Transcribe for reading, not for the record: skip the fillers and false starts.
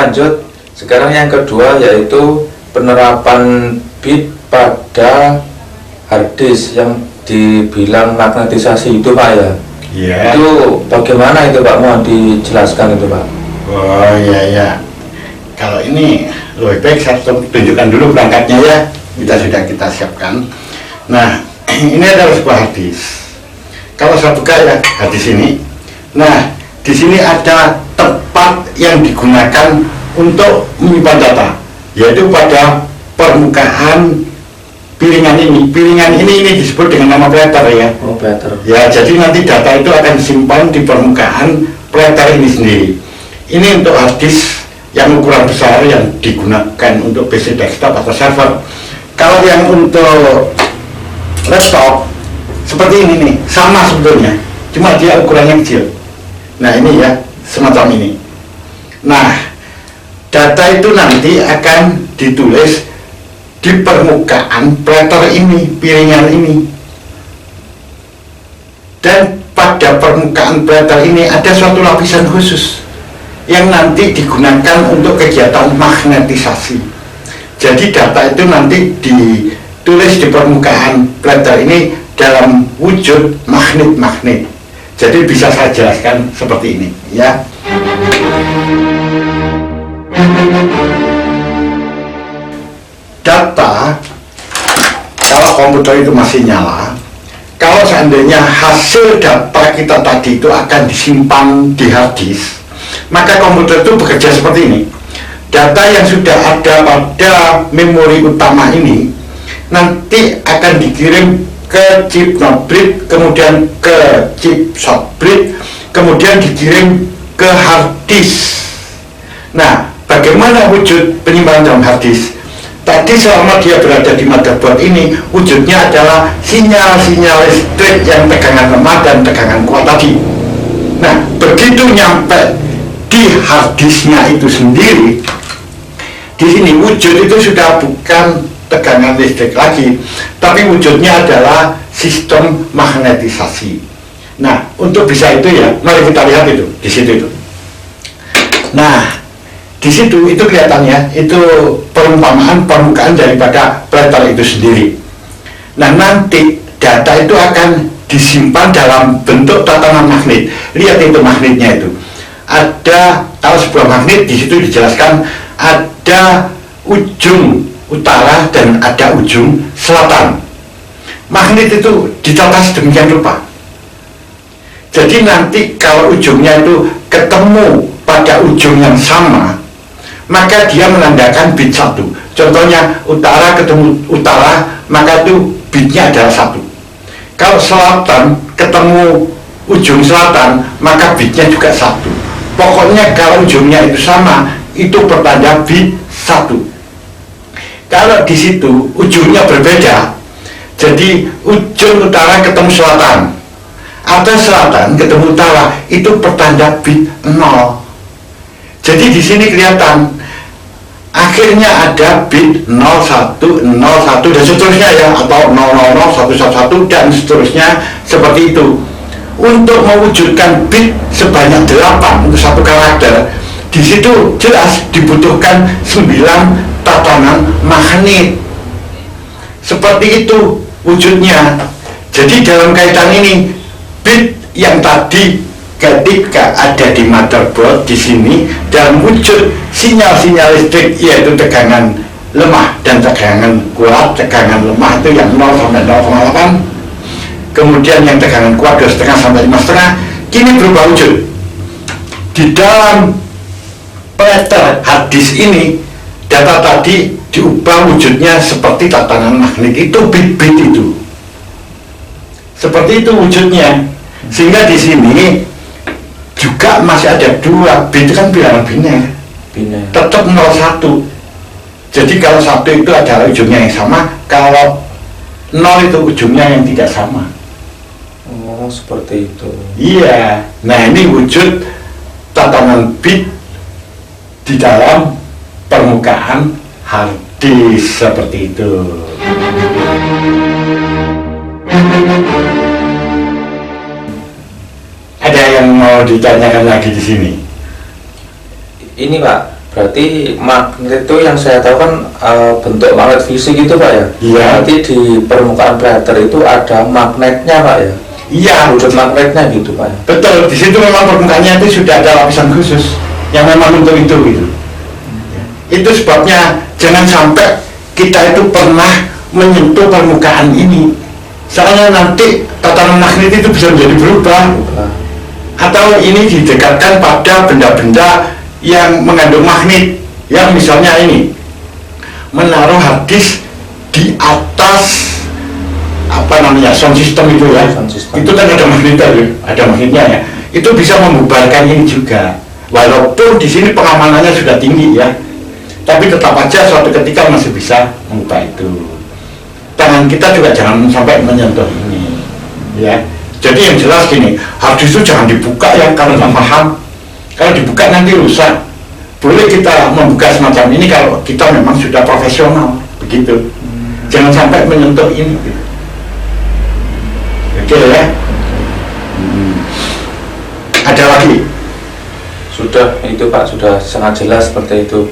lanjut. Sekarang yang kedua yaitu penerapan bit pada harddisk yang dibilang magnetisasi itu Pak ya. Iya. Itu bagaimana itu Pak, mau dijelaskan itu Pak? Oh iya. Kalau ini lebih baik saya tunjukkan dulu perangkatnya ya. Kita siapkan. Nah, ini adalah sebuah harddisk. Kalau saya buka ya harddisk ini. Nah, di sini ada tempat yang digunakan untuk menyimpan data, yaitu pada permukaan piringan ini. Piringan ini disebut dengan nama platter ya. Oh, platter. Ya, jadi nanti data itu akan disimpan di permukaan platter ini sendiri. Ini untuk harddisk yang ukuran besar yang digunakan untuk PC desktop atau server. Kalau yang untuk laptop seperti ini nih, sama sebetulnya, cuma dia ukurannya kecil. Nah ini ya, semacam ini. Nah, data itu nanti akan ditulis di permukaan platter ini, piringan ini. Dan pada permukaan platter ini ada suatu lapisan khusus yang nanti digunakan untuk kegiatan magnetisasi. Jadi data itu nanti ditulis di permukaan platter ini dalam wujud magnet-magnet. Jadi bisa saya jelaskan seperti ini ya. Data, kalau komputer itu masih nyala, kalau seandainya hasil data kita tadi itu akan disimpan di harddisk, maka komputer itu bekerja seperti ini. Data yang sudah ada pada memori utama ini nanti akan dikirim ke chip node, kemudian ke chip short-bridge, kemudian dikirim ke harddisk. Nah, bagaimana wujud penyimpanan dalam harddisk? Tadi selama dia berada di motherboard ini, wujudnya adalah sinyal-sinyal listrik yang tegangan lemah dan tegangan kuat tadi. Nah, begitu nyampe di harddisknya itu sendiri, di sini wujud itu sudah bukan tegangan listrik lagi, tapi wujudnya adalah sistem magnetisasi. Nah, untuk bisa itu ya, mari kita lihat itu di situ itu. Nah, di situ itu kelihatannya itu perumpamaan permukaan daripada platter itu sendiri. Nah, nanti data itu akan disimpan dalam bentuk tatanan magnet. Lihat itu magnetnya itu. Ada, kalau sebuah magnet di situ dijelaskan ada ujung utara dan ada ujung selatan. Magnet itu ditata sedemikian rupa. Jadi nanti kalau ujungnya itu ketemu pada ujung yang sama, maka dia menandakan bit 1. Contohnya utara ketemu utara, maka itu bitnya adalah 1. Kalau selatan ketemu ujung selatan, maka bitnya juga 1. Pokoknya kalau ujungnya itu sama, itu pertanda bit 1. Kalau di situ ujungnya berbeda, jadi ujung utara ketemu selatan atau selatan ketemu utara, itu pertanda bit 0. Jadi di sini kelihatan akhirnya ada bit 01, 01 dan seterusnya ya, atau 000, 111 dan seterusnya seperti itu. Untuk mewujudkan bit sebanyak 8 untuk satu karakter, di situ jelas dibutuhkan 9 tatanan magnet. Seperti itu wujudnya. Jadi dalam kaitan ini, bit yang tadi ketika ada di motherboard di sini dalam wujud sinyal-sinyal listrik, yaitu tegangan lemah dan tegangan kuat. Tegangan lemah itu yang 0 sampai 0,8, kemudian yang tegangan kuat 2,5 sampai 5,5, kini berubah wujud. Di dalam platter harddisk ini, data tadi diubah wujudnya seperti tatanan magnet, itu bit-bit itu. Seperti itu wujudnya. Sehingga di sini juga masih ada 2 bit, kan bilangan biner. Tetap 01. Jadi kalau 1 itu adalah ujungnya yang sama, kalau 0 itu ujungnya yang tidak sama. Oh, seperti itu. Iya. Nah, ini wujud tatanan bit di dalam permukaan harddisk seperti itu. Ada yang mau ditanyakan lagi di sini? Ini Pak, Berarti magnet itu yang saya tahu kan bentuk magnet fisik itu Pak ya? Iya. Berarti di permukaan plater itu ada magnetnya Pak ya? Iya, Wujud magnetnya gitu Pak ya? betul. Di situ memang permukaannya itu sudah ada lapisan khusus yang memang untuk itu gitu. Itu sebabnya jangan sampai kita itu pernah menyentuh permukaan ini. Soalnya nanti tatanan magnet itu bisa menjadi berubah. Atau ini didekatkan pada benda-benda yang mengandung magnet, yang misalnya ini menaruh hard disk di atas apa namanya sound system itu ya. Sound system. Itu kan ada magnetnya ya, ada magnetnya ya. Itu bisa membubarkan ini juga. Walaupun di sini pengamanannya sudah tinggi ya, tapi tetap aja suatu ketika masih bisa mengubah itu. Tangan kita juga jangan sampai menyentuh ini ya. Jadi yang jelas gini, hard disk itu jangan dibuka ya kalau nggak paham. Kalau dibuka nanti rusak. Boleh kita membuka semacam ini kalau kita memang sudah profesional begitu. Jangan sampai menyentuh ini gitu. Oke ya. Ada lagi? Sudah itu Pak, sudah sangat jelas seperti itu.